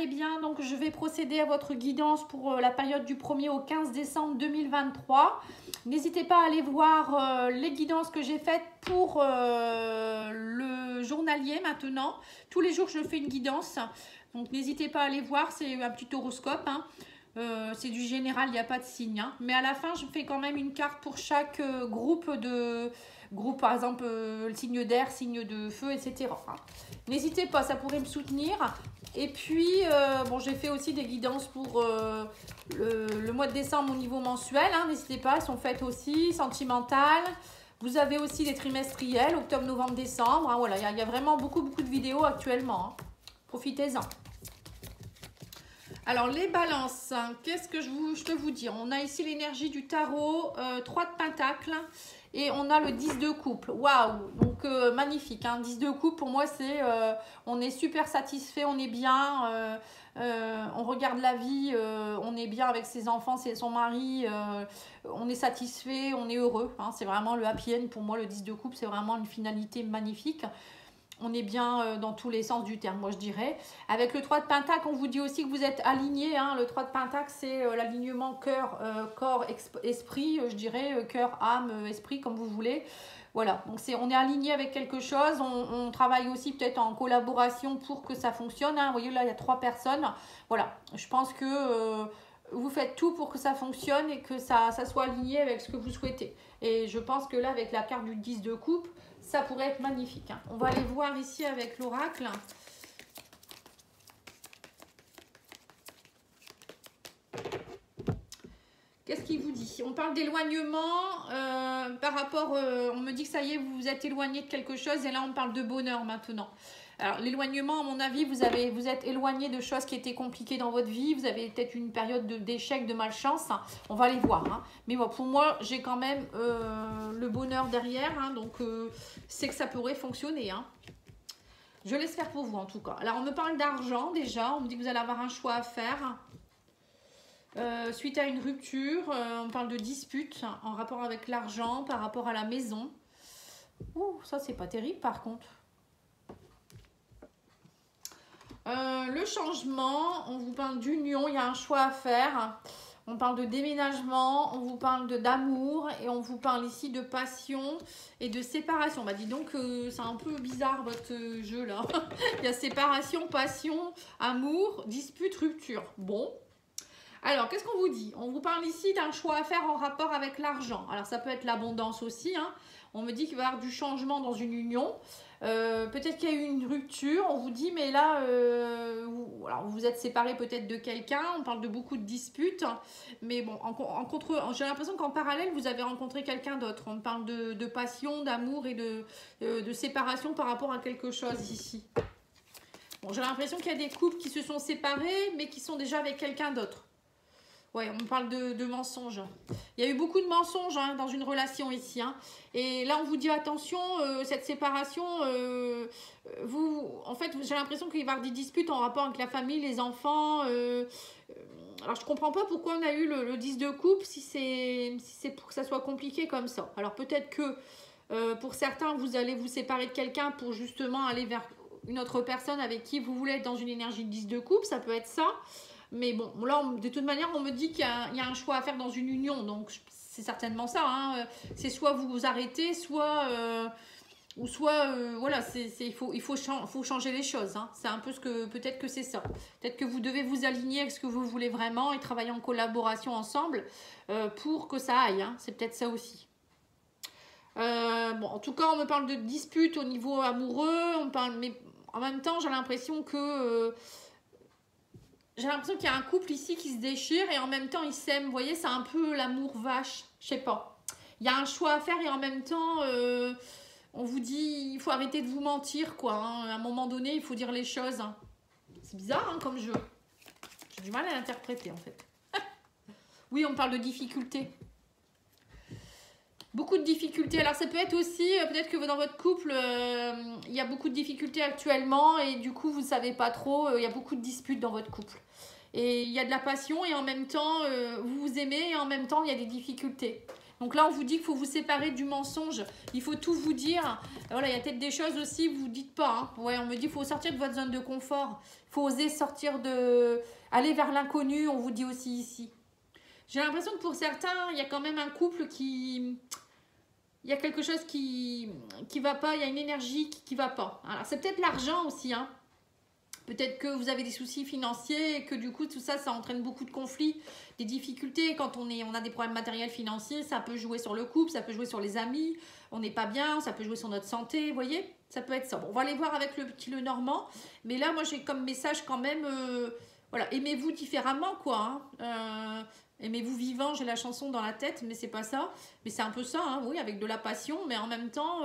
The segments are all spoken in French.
allez bien. Donc, je vais procéder à votre guidance pour la période du 1er au 15 décembre 2023. N'hésitez pas à aller voir les guidances que j'ai faites pour le journalier maintenant. Tous les jours, je fais une guidance. Donc, n'hésitez pas à aller voir. C'est un petit horoscope, hein. C'est du général, il n'y a pas de signe, hein. Mais à la fin, je fais quand même une carte pour chaque groupe, par exemple, le signe d'air, signe de feu, etc. hein. N'hésitez pas, ça pourrait me soutenir. Et puis, bon, j'ai fait aussi des guidances pour le mois de décembre au niveau mensuel, hein. N'hésitez pas, elles sont faites aussi, sentimentales. Vous avez aussi des trimestriels, octobre, novembre, décembre, hein. Voilà, il y a vraiment beaucoup de vidéos actuellement, hein. Profitez-en. Alors, les balances, qu'est-ce que je peux vous dire? On a ici l'énergie du tarot, 3 de pentacles et on a le 10 de couple. Waouh! Donc, magnifique, hein. 10 de couple, pour moi, c'est on est super satisfait, on est bien, on regarde la vie, on est bien avec ses enfants, son mari, on est satisfait, on est heureux, hein. C'est vraiment le happy end pour moi, le 10 de couple, c'est vraiment une finalité magnifique. On est bien dans tous les sens du terme, moi je dirais. Avec le 3 de Pentacle, on vous dit aussi que vous êtes aligné, hein. Le 3 de Pentacle, c'est l'alignement cœur, corps, esprit, je dirais, cœur, âme, esprit, comme vous voulez. Voilà, donc on est aligné avec quelque chose. On travaille aussi peut-être en collaboration pour que ça fonctionne, hein. Vous voyez, là, il y a 3 personnes. Voilà, je pense que vous faites tout pour que ça fonctionne et que ça soit aligné avec ce que vous souhaitez. Et je pense que là, avec la carte du 10 de coupe, ça pourrait être magnifique, hein. On va aller voir ici avec l'oracle. Qu'est-ce qu'il vous dit? On parle d'éloignement par rapport... on me dit que ça y est, vous vous êtes éloigné de quelque chose. Et là, on parle de bonheur maintenant. Alors, l'éloignement, à mon avis, vous êtes éloigné de choses qui étaient compliquées dans votre vie. Vous avez peut-être une période d'échec, de malchance. On va les voir, hein. Mais bon, pour moi, j'ai quand même le bonheur derrière, hein. Donc, c'est que ça pourrait fonctionner, hein. Je laisse faire pour vous, en tout cas. Alors, on me parle d'argent, déjà. On me dit que vous allez avoir un choix à faire. Suite à une rupture, on parle de dispute en rapport avec l'argent, par rapport à la maison. Ouh, ça, c'est pas terrible, par contre. Le changement, on vous parle d'union, il y a un choix à faire. On parle de déménagement, on vous parle d'amour et on vous parle ici de passion et de séparation. Bah dis donc, c'est un peu bizarre votre jeu là. Il y a séparation, passion, amour, dispute, rupture. Bon. Alors, qu'est-ce qu'on vous dit? On vous parle ici d'un choix à faire en rapport avec l'argent. Alors, ça peut être l'abondance aussi, hein. On me dit qu'il va y avoir du changement dans une union. Peut-être qu'il y a eu une rupture. On vous dit, mais là, alors vous êtes séparés peut-être de quelqu'un. On parle de beaucoup de disputes. Mais bon, j'ai l'impression qu'en parallèle, vous avez rencontré quelqu'un d'autre. On parle de passion, d'amour et de séparation par rapport à quelque chose ici. Bon, j'ai l'impression qu'il y a des couples qui se sont séparés, mais qui sont déjà avec quelqu'un d'autre. Ouais, on parle de mensonges. Il y a eu beaucoup de mensonges, hein, dans une relation ici, hein. Et là, on vous dit attention, cette séparation, en fait, j'ai l'impression qu'il va y avoir des disputes en rapport avec la famille, les enfants. Alors, je ne comprends pas pourquoi on a eu le 10 de coupe si c'est pour que ça soit compliqué comme ça. Alors, peut-être que pour certains, vous allez vous séparer de quelqu'un pour justement aller vers une autre personne avec qui vous voulez être dans une énergie de 10 de coupe. Ça peut être ça. Mais bon, là, de toute manière, on me dit qu'il y a un choix à faire dans une union. Donc, c'est certainement ça, hein. C'est soit vous vous arrêtez, soit... voilà, il faut changer les choses, hein. C'est un peu peut-être que c'est ça. Peut-être que vous devez vous aligner avec ce que vous voulez vraiment et travailler en collaboration ensemble pour que ça aille, hein. C'est peut-être ça aussi. Bon, en tout cas, on me parle de dispute au niveau amoureux. Mais en même temps, j'ai l'impression que... J'ai l'impression qu'il y a un couple ici qui se déchire et en même temps ils s'aiment. Vous voyez, c'est un peu l'amour vache. Je sais pas. Il y a un choix à faire et en même temps, on vous dit, il faut arrêter de vous mentir, quoi, hein. À un moment donné, il faut dire les choses, hein. C'est bizarre, hein, comme jeu. J'ai du mal à l'interpréter, en fait. Oui, on parle de difficultés. Beaucoup de difficultés. Alors, ça peut être aussi, peut-être que dans votre couple, il y a beaucoup de difficultés actuellement et du coup, vous ne savez pas trop. Il y a beaucoup de disputes dans votre couple. Et il y a de la passion et en même temps, vous vous aimez et en même temps, il y a des difficultés. Donc là, on vous dit qu'il faut vous séparer du mensonge. Il faut tout vous dire. Voilà, il y a peut-être des choses aussi que vous ne dites pas. Hein. Ouais, on me dit qu'il faut sortir de votre zone de confort. Il faut oser sortir de... aller vers l'inconnu, on vous dit aussi ici. J'ai l'impression que pour certains, il y a quand même un couple qui... Il y a quelque chose qui va pas, il y a une énergie qui va pas. Alors, c'est peut-être l'argent aussi, hein. Peut-être que vous avez des soucis financiers et que du coup, tout ça, ça entraîne beaucoup de conflits, des difficultés. Quand on a des problèmes matériels financiers, ça peut jouer sur le couple, ça peut jouer sur les amis, on n'est pas bien, ça peut jouer sur notre santé, vous voyez? Ça peut être ça. Bon, on va aller voir avec le petit Lenormand. Mais là, moi, j'ai comme message quand même, voilà, aimez-vous différemment, quoi. Hein. Aimez-vous vivant, j'ai la chanson dans la tête, mais c'est pas ça. Mais c'est un peu ça, hein, oui, avec de la passion, mais en même temps,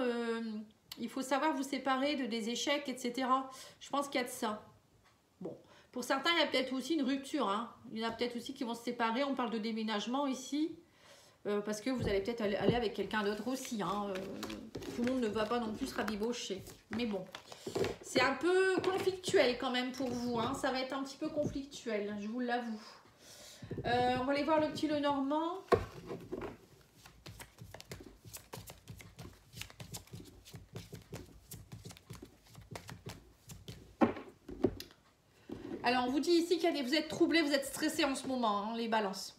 il faut savoir vous séparer de des échecs, etc. Je pense qu'il y a de ça. Bon, pour certains, il y a peut-être aussi une rupture. Hein. Il y en a peut-être aussi qui vont se séparer. On parle de déménagement ici. Parce que vous allez peut-être aller avec quelqu'un d'autre aussi. Hein. Tout le monde ne va pas non plus se rabibocher. Mais bon, c'est un peu conflictuel quand même pour vous. Hein. Ça va être un petit peu conflictuel, je vous l'avoue. On va aller voir le petit Lenormand. Alors, on vous dit ici que vous êtes troublés, vous êtes stressés en ce moment, hein, les balances.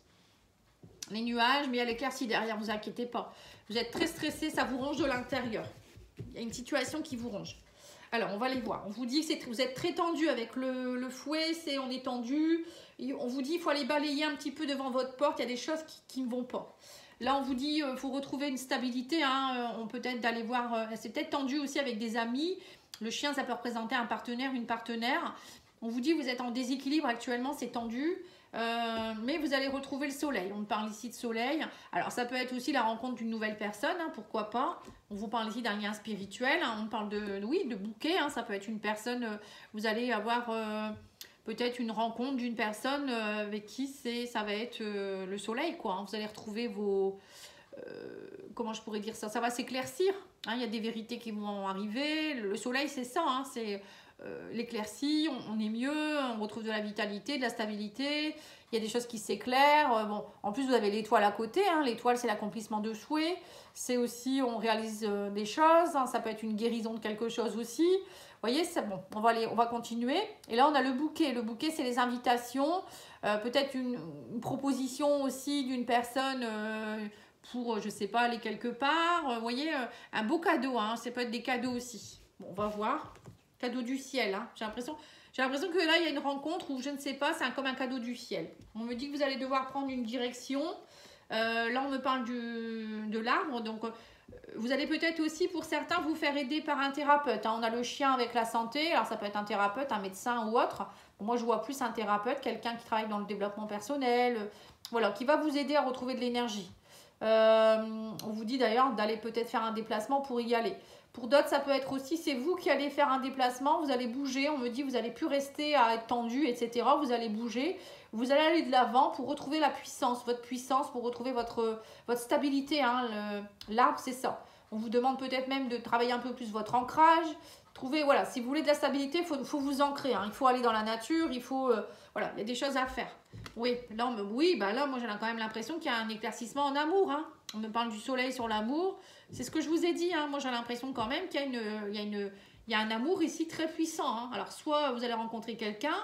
Les nuages, mais il y a l'éclaircie derrière, vous inquiétez pas. Vous êtes très stressés, ça vous ronge de l'intérieur. Il y a une situation qui vous ronge. Alors, on va les voir. On vous dit que vous êtes très tendu avec le fouet, on est tendu. Et on vous dit qu'il faut aller balayer un petit peu devant votre porte, il y a des choses qui ne vont pas. Là, on vous dit qu'il faut retrouver une stabilité. Hein. On peut être d'aller voir, c'est peut-être tendu aussi avec des amis. Le chien, ça peut représenter un partenaire, une partenaire. On vous dit que vous êtes en déséquilibre actuellement, c'est tendu. Mais vous allez retrouver le soleil. On parle ici de soleil. Alors, ça peut être aussi la rencontre d'une nouvelle personne, hein, pourquoi pas. On vous parle ici d'un lien spirituel. Hein, on parle de bouquet. Hein, ça peut être une personne, vous allez avoir peut-être une rencontre d'une personne avec qui ça va être le soleil, quoi. Hein, vous allez retrouver vos... comment je pourrais dire ça? Ça va s'éclaircir. Hein, il y a des vérités qui vont arriver. Le soleil, c'est ça. Hein, c'est... l'éclaircie, on est mieux, on retrouve de la vitalité, de la stabilité, il y a des choses qui s'éclairent. Bon, en plus, vous avez l'étoile à côté, hein. L'étoile, c'est l'accomplissement de souhaits, c'est aussi, on réalise des choses, hein. Ça peut être une guérison de quelque chose aussi. Vous voyez, c'est bon, on va continuer. Et là, on a le bouquet. Le bouquet, c'est les invitations, peut-être une proposition aussi d'une personne pour, je sais pas, aller quelque part. Vous voyez, un beau cadeau, hein. Ça peut être des cadeaux aussi. Bon, on va voir. Cadeau du ciel, hein. J'ai l'impression que là, il y a une rencontre où je ne sais pas, c'est comme un cadeau du ciel. On me dit que vous allez devoir prendre une direction. Là, on me parle de l'arbre. Donc, vous allez peut-être aussi, pour certains, vous faire aider par un thérapeute. Hein. On a le chien avec la santé. Alors, ça peut être un thérapeute, un médecin ou autre. Bon, moi, je vois plus un thérapeute, quelqu'un qui travaille dans le développement personnel. Voilà, qui va vous aider à retrouver de l'énergie. On vous dit d'ailleurs d'aller peut-être faire un déplacement pour y aller. Pour d'autres, ça peut être aussi, c'est vous qui allez faire un déplacement, vous allez bouger, on me dit, vous n'allez plus rester à être tendu, etc. Vous allez bouger, vous allez aller de l'avant pour retrouver la puissance, votre puissance, pour retrouver votre stabilité. Hein. L'arbre, c'est ça. On vous demande peut-être même de travailler un peu plus votre ancrage. Trouver, voilà, si vous voulez de la stabilité, il faut vous ancrer. Hein. Il faut aller dans la nature, il faut, voilà, il y a des choses à faire. Oui, là, là moi j'ai quand même l'impression qu'il y a un éclaircissement en amour. Hein. On me parle du soleil sur l'amour. C'est ce que je vous ai dit. Hein. Moi j'ai l'impression quand même qu'il y a un amour ici très puissant. Hein. Alors soit vous allez rencontrer quelqu'un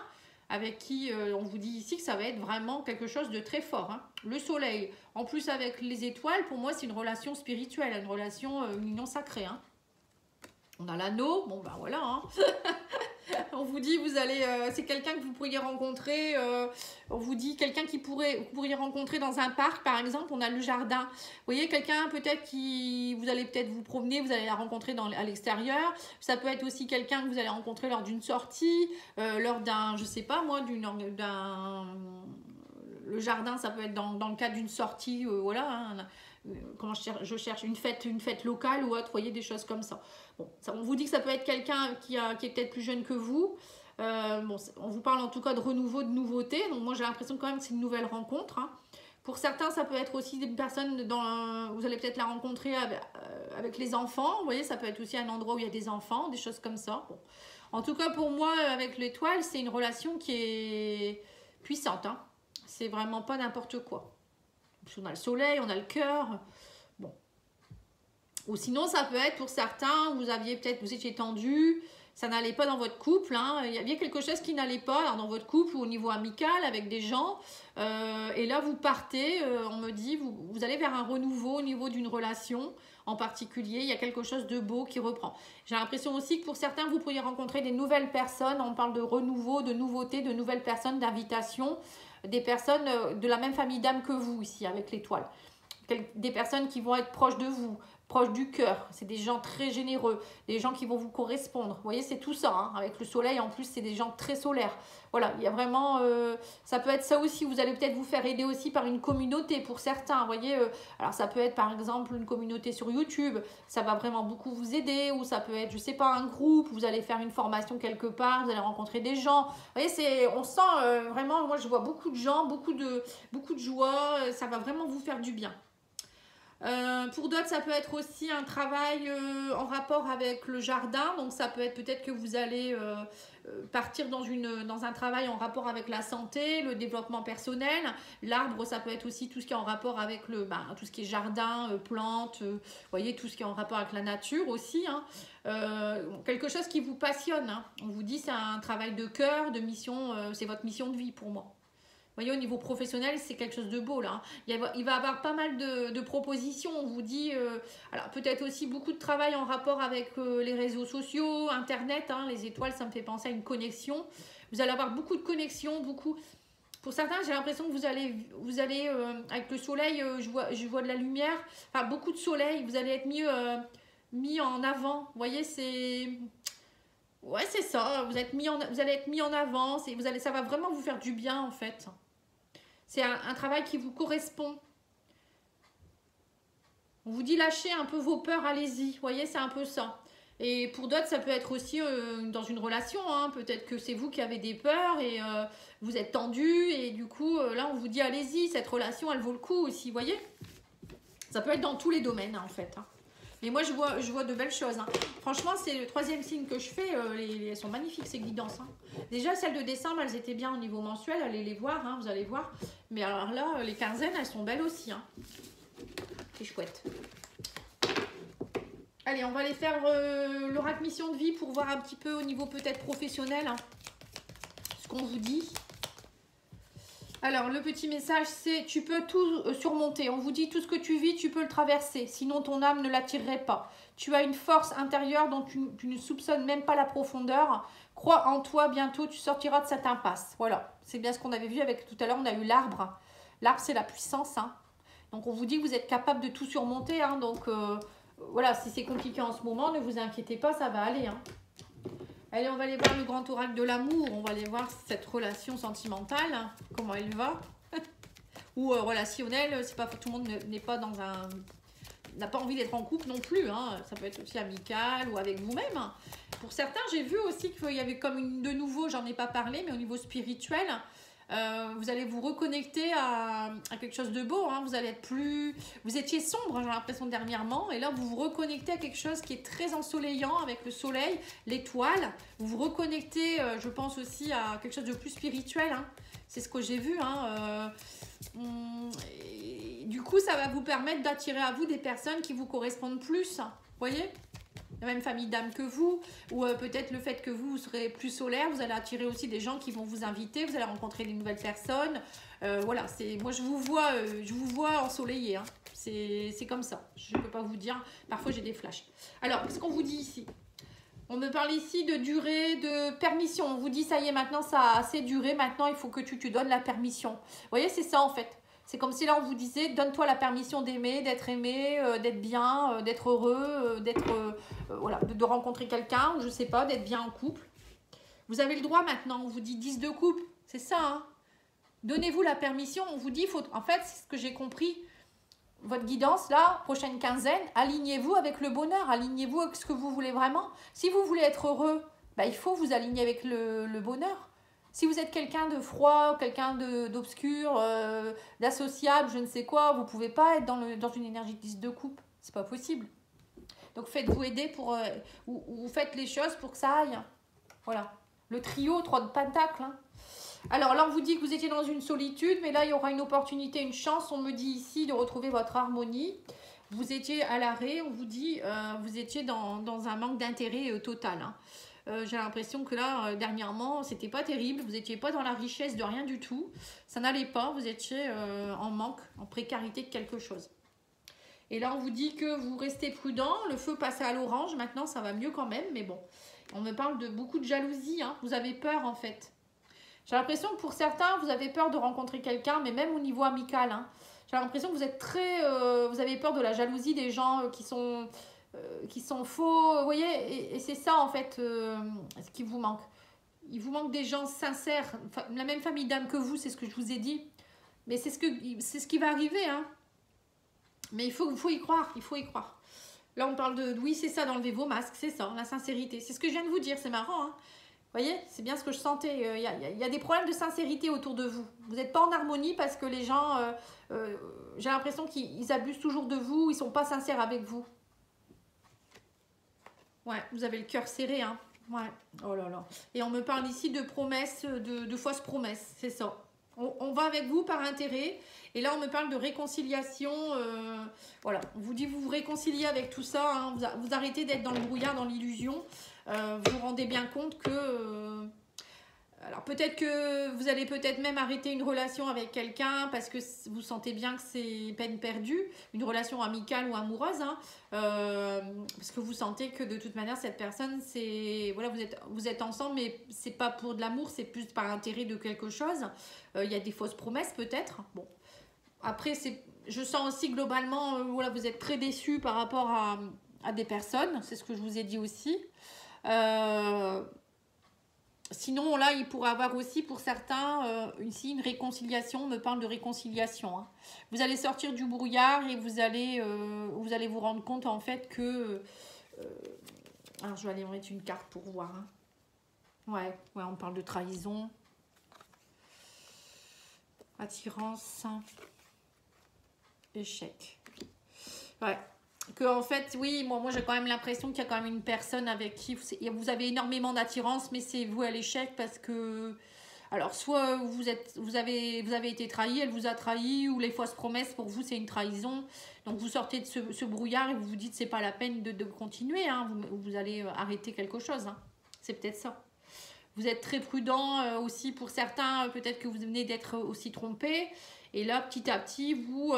avec qui on vous dit ici que ça va être vraiment quelque chose de très fort. Hein. Le soleil, en plus avec les étoiles, pour moi c'est une relation spirituelle, une relation, une union sacrée. Hein. On a l'anneau, bon ben voilà. Hein. On vous dit, vous allez, c'est quelqu'un que vous pourriez rencontrer, on vous dit quelqu'un vous pourriez rencontrer dans un parc par exemple, on a le jardin. Vous voyez, quelqu'un peut-être vous allez peut-être vous promener, vous allez la rencontrer à l'extérieur. Ça peut être aussi quelqu'un que vous allez rencontrer lors d'une sortie, lors d'un, je sais pas moi, le jardin, ça peut être dans le cadre d'une sortie, voilà. Hein, comment je cherche une fête locale ou autre, vous voyez, des choses comme ça. Bon, on vous dit que ça peut être quelqu'un qui est peut-être plus jeune que vous. Bon, on vous parle en tout cas de renouveau, de nouveauté. Donc moi j'ai l'impression quand même que c'est une nouvelle rencontre. Hein. Pour certains, ça peut être aussi des personnes, vous allez peut-être la rencontrer avec les enfants. Vous voyez, ça peut être aussi un endroit où il y a des enfants, des choses comme ça. Bon. En tout cas, pour moi, avec l'étoile, c'est une relation qui est puissante. Hein. C'est vraiment pas n'importe quoi. On a le soleil, on a le cœur. Bon. Ou sinon, ça peut être pour certains, vous étiez tendu, ça n'allait pas dans votre couple. Hein. Il y avait quelque chose qui n'allait pas alors, dans votre couple ou au niveau amical avec des gens. Et là, vous partez, on me dit, vous allez vers un renouveau au niveau d'une relation en particulier. Il y a quelque chose de beau qui reprend. J'ai l'impression aussi que pour certains, vous pourriez rencontrer des nouvelles personnes. On parle de renouveau, de nouveauté, de nouvelles personnes, d'invitation. Des personnes de la même famille d'âme que vous ici, avec l'étoile. Des personnes qui vont être proches de vous, proches du cœur. C'est des gens très généreux, des gens qui vont vous correspondre. Vous voyez, c'est tout ça. Hein. Avec le soleil, en plus, c'est des gens très solaires. Voilà, il y a vraiment... ça peut être ça aussi. Vous allez peut-être vous faire aider aussi par une communauté pour certains. Vous voyez, alors ça peut être par exemple une communauté sur YouTube. Ça va vraiment beaucoup vous aider. Ou ça peut être, je sais pas, un groupe. Vous allez faire une formation quelque part. Vous allez rencontrer des gens. Vous voyez, on sent vraiment... Moi, je vois beaucoup de gens, beaucoup de joie. Ça va vraiment vous faire du bien. Pour d'autres, ça peut être aussi un travail en rapport avec le jardin. Donc, ça peut être peut-être que vous allez partir dans un travail en rapport avec la santé, le développement personnel. L'arbre, ça peut être aussi tout ce qui est en rapport avec tout ce qui est jardin, plantes, vous voyez, tout ce qui est en rapport avec la nature aussi. Hein. Quelque chose qui vous passionne. Hein. On vous dit c'est un travail de cœur, de mission, c'est votre mission de vie pour moi. Vous voyez, au niveau professionnel, c'est quelque chose de beau là. Il va y avoir pas mal de propositions. On vous dit, alors peut-être aussi beaucoup de travail en rapport avec les réseaux sociaux, Internet. Hein, les étoiles, ça me fait penser à une connexion. Vous allez avoir beaucoup de connexions, beaucoup. Pour certains, j'ai l'impression que vous allez avec le soleil, je vois de la lumière. Enfin, beaucoup de soleil. Vous allez être mis en avant. Vous voyez, c'est. Ouais, c'est ça. Vous allez être mis en avant. Ça va vraiment vous faire du bien en fait. C'est un travail qui vous correspond. On vous dit lâchez un peu vos peurs, allez-y. Vous voyez, c'est un peu ça. Et pour d'autres, ça peut être aussi dans une relation. Hein. Peut-être que c'est vous qui avez des peurs et vous êtes tendu. Et du coup, là, on vous dit allez-y. Cette relation, elle vaut le coup aussi. Vous voyez, ça peut être dans tous les domaines hein, en fait. Hein. Mais moi, je vois de belles choses. Hein. Franchement, c'est le 3e signe que je fais. Elles sont magnifiques, ces guidances. Hein. Déjà, celles de décembre, elles étaient bien au niveau mensuel. Allez les voir, hein, vous allez voir. Mais alors là, les quinzaines, elles sont belles aussi. Hein. C'est chouette. Allez, on va aller faire l'oracle mission de vie pour voir un petit peu au niveau peut-être professionnel hein, ce qu'on vous dit. Alors, le petit message, c'est tu peux tout surmonter. On vous dit tout ce que tu vis, tu peux le traverser. Sinon, ton âme ne l'attirerait pas. Tu as une force intérieure dont tu ne soupçonnes même pas la profondeur. Crois en toi, bientôt, tu sortiras de cette impasse. Voilà, c'est bien ce qu'on avait vu avec tout à l'heure. On a eu l'arbre. L'arbre, c'est la puissance. Hein. Donc, on vous dit que vous êtes capable de tout surmonter. Hein. Donc, voilà, si c'est compliqué en ce moment, ne vous inquiétez pas, ça va aller. Hein. Allez, on va aller voir le grand oracle de l'amour. On va aller voir cette relation sentimentale, hein, comment elle va. Ou relationnelle, c'est pas tout le monde n'est pas dans un... n'a pas envie d'être en couple non plus. Hein. Ça peut être aussi amical ou avec vous-même. Hein. Pour certains, j'ai vu aussi qu'il y avait comme de nouveau, j'en ai pas parlé, mais au niveau spirituel, vous allez vous reconnecter à quelque chose de beau. Hein. Vous allez être plus... Vous étiez sombre, j'ai l'impression, dernièrement. Et là, vous vous reconnectez à quelque chose qui est très ensoleillant avec le soleil, l'étoile. Vous vous reconnectez, je pense aussi, à quelque chose de plus spirituel. Hein. C'est ce que j'ai vu. Hein. Et du coup, ça va vous permettre d'attirer à vous des personnes qui vous correspondent plus. Vous voyez ? La même famille d'âme que vous, ou peut-être le fait que vous serez plus solaire, vous allez attirer aussi des gens qui vont vous inviter, vous allez rencontrer des nouvelles personnes. Voilà, moi je vous vois ensoleillé, hein. C'est comme ça, je ne peux pas vous dire, parfois j'ai des flashs. Alors, qu'est-ce qu'on vous dit ici? On me parle ici de durée, de permission, on vous dit ça y est, maintenant ça a assez duré, maintenant il faut que tu donnes la permission. Vous voyez, c'est ça en fait. C'est comme si là on vous disait, donne-toi la permission d'aimer, d'être aimé, d'être bien, d'être heureux, voilà, de rencontrer quelqu'un, je sais pas, d'être bien en couple. Vous avez le droit maintenant, on vous dit 10 de couple, c'est ça. Hein. Donnez-vous la permission, on vous dit, en fait, c'est ce que j'ai compris, votre guidance là, prochaine quinzaine, alignez-vous avec le bonheur, alignez-vous avec ce que vous voulez vraiment. Si vous voulez être heureux, bah, il faut vous aligner avec le bonheur. Si vous êtes quelqu'un de froid, quelqu'un d'obscur, d'associable, je ne sais quoi, vous ne pouvez pas être dans une énergie de 10 de coupe. C'est pas possible. Donc faites-vous aider pour... ou faites les choses pour que ça aille. Voilà. Le trio, 3 de pentacles. Hein. Alors là, on vous dit que vous étiez dans une solitude, mais là, il y aura une opportunité, une chance. On me dit ici de retrouver votre harmonie. Vous étiez à l'arrêt, on vous dit, vous étiez dans un manque d'intérêt total. Hein. J'ai l'impression que là, dernièrement, c'était pas terrible. Vous n'étiez pas dans la richesse de rien du tout. Ça n'allait pas. Vous étiez en manque, en précarité de quelque chose. Et là, on vous dit que vous restez prudent. Le feu passe à l'orange. Maintenant, ça va mieux quand même. Mais bon, on me parle de beaucoup de jalousie. Hein. Vous avez peur, en fait. J'ai l'impression que pour certains, vous avez peur de rencontrer quelqu'un, mais même au niveau amical. Hein. J'ai l'impression que vous êtes vous avez peur de la jalousie des gens qui sont faux, vous voyez, et c'est ça en fait ce qui vous manque. Il vous manque des gens sincères, la même famille d'âme que vous, c'est ce que je vous ai dit, mais c'est ce qui va arriver, hein. Mais il faut y croire, il faut y croire. Là on parle de, oui c'est ça, d'enlever vos masques, c'est ça, la sincérité, c'est ce que je viens de vous dire, c'est marrant, hein. Vous voyez, c'est bien ce que je sentais, il y a des problèmes de sincérité autour de vous, vous n'êtes pas en harmonie parce que les gens, j'ai l'impression qu'ils abusent toujours de vous, ils ne sont pas sincères avec vous. Ouais, vous avez le cœur serré, hein. Ouais, oh là là. Et on me parle ici de promesses, de fausses promesses, c'est ça. On va avec vous par intérêt. Et là, on me parle de réconciliation. Voilà, on vous dit vous vous réconciliez avec tout ça. Hein, vous arrêtez d'être dans le brouillard, dans l'illusion. Vous vous rendez bien compte que... alors peut-être que vous allez peut-être même arrêter une relation avec quelqu'un parce que vous sentez bien que c'est peine perdue, une relation amicale ou amoureuse, hein, parce que vous sentez que de toute manière cette personne, c'est voilà, vous êtes ensemble, mais c'est pas pour de l'amour, c'est plus par intérêt de quelque chose. Il y a des fausses promesses peut-être. Bon, après je sens aussi globalement, voilà, vous êtes très déçus par rapport à des personnes, c'est ce que je vous ai dit aussi. Sinon, là, il pourrait avoir aussi, pour certains, ici, une réconciliation. On me parle de réconciliation. Hein. Vous allez sortir du brouillard et vous allez vous rendre compte, en fait, que... alors, je vais aller mettre une carte pour voir. Hein. Ouais, on parle de trahison. Attirance. Échec. Ouais. Que en fait, oui, moi j'ai quand même l'impression qu'il y a quand même une personne avec qui vous avez énormément d'attirance, mais c'est vous à l'échec parce que, alors soit vous avez été trahi, elle vous a trahi, ou les fausses promesses pour vous c'est une trahison. Donc vous sortez de ce brouillard et vous vous dites c'est pas la peine de continuer, hein, vous allez arrêter quelque chose, hein. C'est peut-être ça. Vous êtes très prudent aussi pour certains, peut-être que vous venez d'être aussi trompé. Et là, petit à petit, vous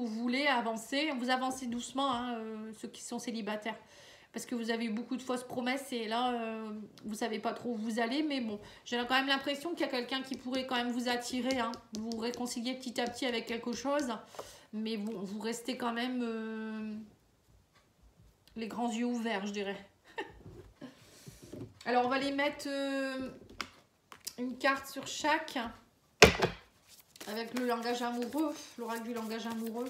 voulez avancer. Vous avancez doucement, hein, ceux qui sont célibataires. Parce que vous avez eu beaucoup de fausses promesses et là, vous ne savez pas trop où vous allez. Mais bon, j'ai quand même l'impression qu'il y a quelqu'un qui pourrait quand même vous attirer. Hein, vous réconcilier petit à petit avec quelque chose. Mais bon, vous restez quand même les grands yeux ouverts, je dirais. Alors, on va les mettre une carte sur chaque. Avec le langage amoureux, l'oracle du langage amoureux.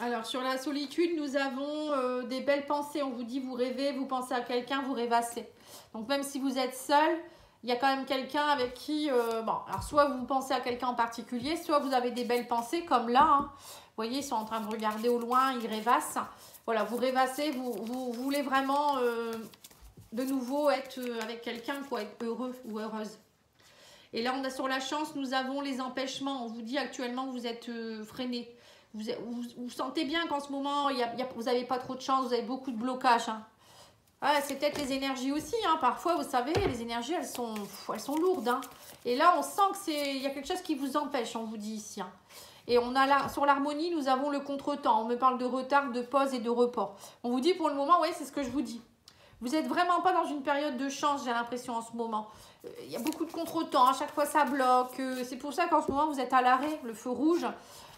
Alors, sur la solitude, nous avons des belles pensées. On vous dit, vous rêvez, vous pensez à quelqu'un, vous rêvassez. Donc, même si vous êtes seul, il y a quand même quelqu'un avec qui... bon, alors, soit vous pensez à quelqu'un en particulier, soit vous avez des belles pensées, comme là. Hein. Vous voyez, ils sont en train de regarder au loin, ils rêvassent. Voilà, vous rêvassez, vous voulez vraiment de nouveau être avec quelqu'un, quoi, être heureux ou heureuse. Et là, on a sur la chance, nous avons les empêchements. On vous dit actuellement, vous êtes freiné. Vous sentez bien qu'en ce moment, vous n'avez pas trop de chance, vous avez beaucoup de blocages. Hein. Ah, c'est peut-être les énergies aussi. Hein. Parfois, vous savez, les énergies, elles sont lourdes. Hein. Et là, on sent qu'il y a quelque chose qui vous empêche, on vous dit ici. Hein. Et on a là, sur l'harmonie, nous avons le contretemps. On me parle de retard, de pause et de report. On vous dit pour le moment, oui, c'est ce que je vous dis. Vous n'êtes vraiment pas dans une période de chance, j'ai l'impression, en ce moment. Il y a beaucoup de contretemps, à chaque fois ça bloque. C'est pour ça qu'en ce moment, vous êtes à l'arrêt, le feu rouge.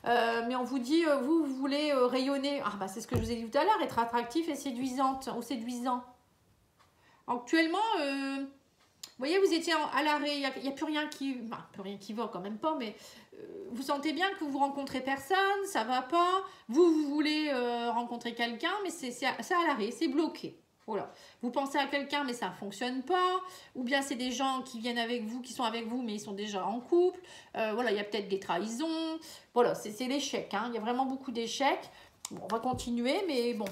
Mais on vous dit, vous voulez rayonner. Ah, bah, c'est ce que je vous ai dit tout à l'heure, être attractif et séduisante ou séduisant. Actuellement, vous voyez, vous étiez à l'arrêt, il n'y a plus rien qui... Enfin, plus rien qui va quand même pas, mais vous sentez bien que vous rencontrez personne, ça va pas. Vous voulez rencontrer quelqu'un, mais c'est à l'arrêt, c'est bloqué. Voilà. Vous pensez à quelqu'un, mais ça ne fonctionne pas. Ou bien c'est des gens qui viennent avec vous, qui sont avec vous, mais ils sont déjà en couple. Voilà, il y a peut-être des trahisons. Voilà, c'est l'échec. Hein. Il y a vraiment beaucoup d'échecs. Bon, on va continuer, mais bon.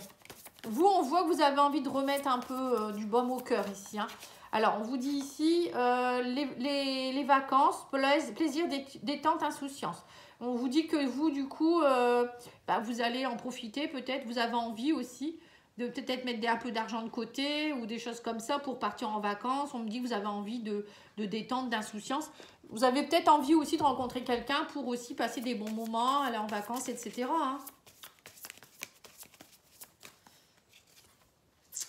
Vous, on voit que vous avez envie de remettre un peu du baume au cœur ici. Hein. Alors, on vous dit ici, les vacances, plaisir, détente, insouciance. On vous dit que vous, du coup, vous allez en profiter peut-être. Vous avez envie aussi de peut-être mettre un peu d'argent de côté ou des choses comme ça pour partir en vacances. On me dit que vous avez envie de détente, d'insouciance. Vous avez peut-être envie aussi de rencontrer quelqu'un pour aussi passer des bons moments, aller en vacances, etc. hein.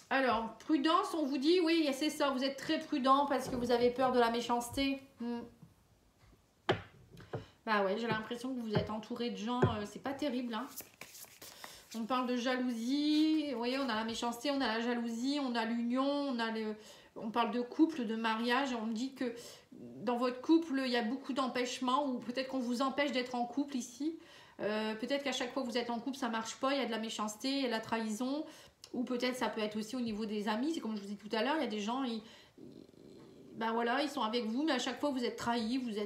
Alors, prudence, on vous dit, oui, c'est ça, vous êtes très prudent parce que vous avez peur de la méchanceté. Bah ouais, j'ai l'impression que vous êtes entouré de gens, c'est pas terrible. Hein. On parle de jalousie, vous voyez, on a la méchanceté, on a la jalousie, on a l'union, on parle de couple, de mariage. On me dit que dans votre couple, il y a beaucoup d'empêchements ou peut-être qu'on vous empêche d'être en couple ici. Peut-être qu'à chaque fois que vous êtes en couple, ça marche pas, il y a de la méchanceté, il y a de la trahison. Ou peut-être ça peut être aussi au niveau des amis. C'est comme je vous dis tout à l'heure, il y a des gens, ils sont avec vous, mais à chaque fois vous êtes trahis, vous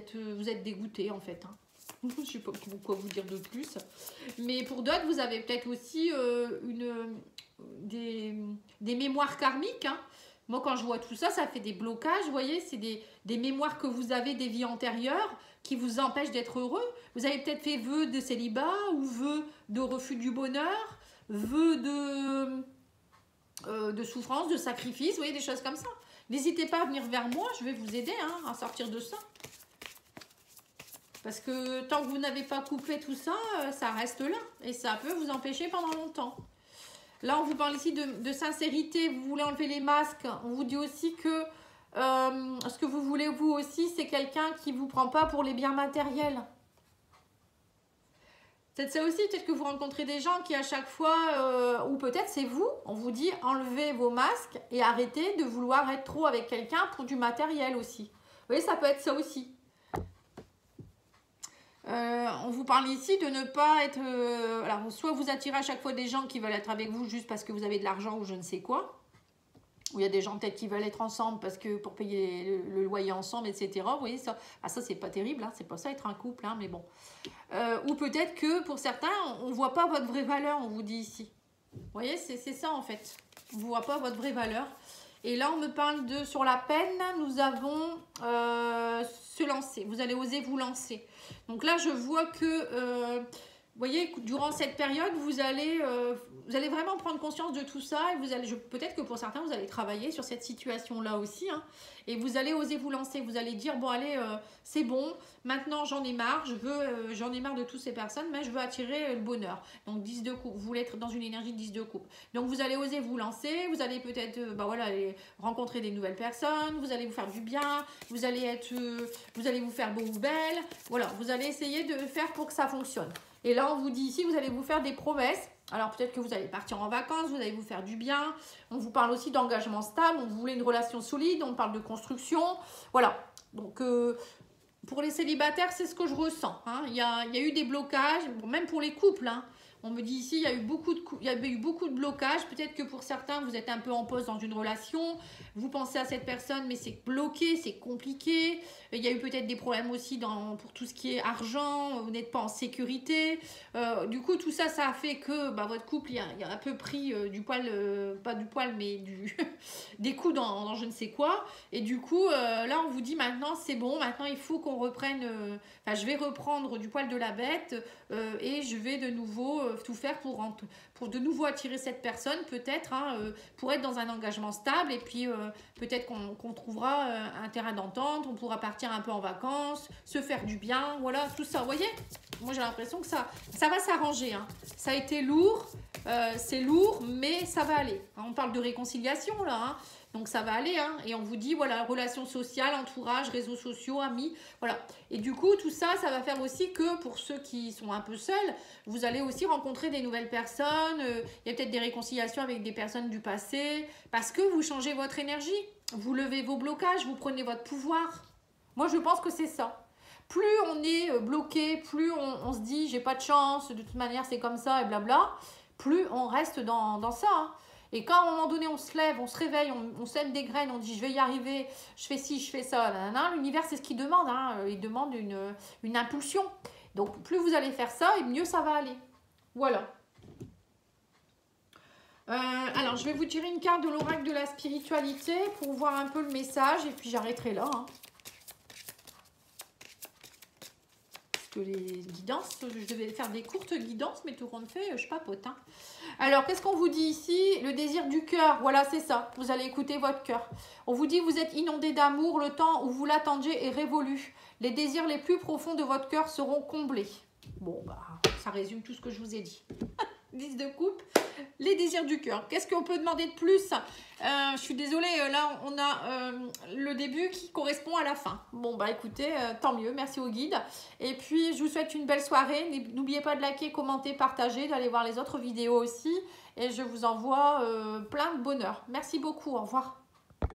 êtes dégoûté en fait. Hein. Je ne sais pas quoi vous dire de plus. Mais pour d'autres, vous avez peut-être aussi des mémoires karmiques. Hein. Moi, quand je vois tout ça, ça fait des blocages, vous voyez, c'est des mémoires que vous avez des vies antérieures qui vous empêchent d'être heureux. Vous avez peut-être fait vœu de célibat ou vœu de refus du bonheur, vœu de souffrance, de sacrifice, vous voyez, des choses comme ça. N'hésitez pas à venir vers moi, je vais vous aider hein, à sortir de ça. Parce que tant que vous n'avez pas coupé tout ça, ça reste là. Et ça peut vous empêcher pendant longtemps. Là, on vous parle ici de sincérité, vous voulez enlever les masques. On vous dit aussi que ce que vous voulez vous aussi, c'est quelqu'un qui ne vous prend pas pour les biens matériels. C'est ça aussi, peut-être que vous rencontrez des gens qui à chaque fois, ou peut-être c'est vous, on vous dit enlevez vos masques et arrêtez de vouloir être trop avec quelqu'un pour du matériel aussi. Vous voyez, ça peut être ça aussi. On vous parle ici de ne pas être... alors, soit vous attirez à chaque fois des gens qui veulent être avec vous juste parce que vous avez de l'argent ou je ne sais quoi. Ou il y a des gens peut-être qui veulent être ensemble parce que pour payer le loyer ensemble, etc. Vous voyez, ça, ça c'est pas terrible, hein, c'est pas ça être un couple, hein, mais bon. Ou peut-être que pour certains, on ne voit pas votre vraie valeur, on vous dit ici. Vous voyez, c'est ça en fait. On ne voit pas votre vraie valeur. Et là, on me parle de, sur la peine, nous avons se lancer. Vous allez oser vous lancer. Donc là, je vois que, vous voyez, durant cette période, vous allez vraiment prendre conscience de tout ça. Et peut-être que pour certains, vous allez travailler sur cette situation-là aussi. Hein, et vous allez oser vous lancer. Vous allez dire, bon, allez, c'est bon. Maintenant, j'en ai marre. J'en ai marre de toutes ces personnes, mais je veux attirer le bonheur. Donc, 10 de coupe. Vous voulez être dans une énergie de 10 de coupe. Donc, vous allez oser vous lancer. Vous allez peut-être aller rencontrer des nouvelles personnes. Vous allez vous faire du bien. Vous allez vous faire beau ou belle. Voilà, vous allez essayer de faire pour que ça fonctionne. Et là, on vous dit ici, vous allez vous faire des promesses. Alors, peut-être que vous allez partir en vacances, vous allez vous faire du bien. On vous parle aussi d'engagement stable. On voulait une relation solide. On parle de construction. Voilà. Donc, pour les célibataires, c'est ce que je ressens. Hein. Il y a eu des blocages, même pour les couples. Hein. On me dit ici, il y a eu beaucoup de blocages. Peut-être que pour certains, vous êtes un peu en pause dans une relation. Vous pensez à cette personne, mais c'est bloqué, c'est compliqué. Il y a eu peut-être des problèmes aussi pour tout ce qui est argent. Vous n'êtes pas en sécurité. Du coup, tout ça, ça a fait que votre couple, il a un peu pris du poil, pas du poil, mais des coups dans je ne sais quoi. Et du coup, là, on vous dit maintenant, c'est bon. Maintenant, il faut qu'on reprenne... je vais reprendre du poil de la bête et je vais de nouveau tout faire pour de nouveau attirer cette personne, peut-être, hein, pour être dans un engagement stable. Et puis, peut-être qu'on trouvera un terrain d'entente. On pourra partir un peu en vacances, se faire du bien. Voilà, tout ça. Vous voyez, moi, j'ai l'impression que ça va s'arranger. Hein. Ça a été lourd. C'est lourd, mais ça va aller. Hein, on parle de réconciliation, là. Hein. Donc ça va aller, hein. Et on vous dit, voilà, relations sociales, entourage, réseaux sociaux, amis, voilà. Et du coup, tout ça, ça va faire aussi que pour ceux qui sont un peu seuls, vous allez aussi rencontrer des nouvelles personnes. Il y a peut-être des réconciliations avec des personnes du passé, parce que vous changez votre énergie, vous levez vos blocages, vous prenez votre pouvoir. Moi, je pense que c'est ça. Plus on est bloqué, plus on se dit, j'ai pas de chance, de toute manière, c'est comme ça, et blabla, plus on reste dans ça, hein. Et quand à un moment donné, on se lève, on se réveille, on sème des graines, on dit je vais y arriver, je fais ci, je fais ça, l'univers, c'est ce qu'il demande. Hein. Il demande une impulsion. Donc, plus vous allez faire ça, et mieux ça va aller. Voilà. Alors, je vais vous tirer une carte de l'oracle de la spiritualité pour voir un peu le message. Et puis, j'arrêterai là. Hein. Parce que les guidances, je devais faire des courtes guidances, mais tout compte fait, je papote. Hein. Alors, qu'est-ce qu'on vous dit ici? Le désir du cœur. Voilà, c'est ça. Vous allez écouter votre cœur. On vous dit, vous êtes inondé d'amour. Le temps où vous l'attendiez est révolu. Les désirs les plus profonds de votre cœur seront comblés. Bon, bah, ça résume tout ce que je vous ai dit. 10 de coupe, les désirs du cœur. Qu'est-ce qu'on peut demander de plus? Je suis désolée, là, on a le début qui correspond à la fin. Bon, bah écoutez, tant mieux, merci au guide. Et puis, je vous souhaite une belle soirée. N'oubliez pas de liker, commenter, partager, d'aller voir les autres vidéos aussi. Et je vous envoie plein de bonheur. Merci beaucoup, au revoir.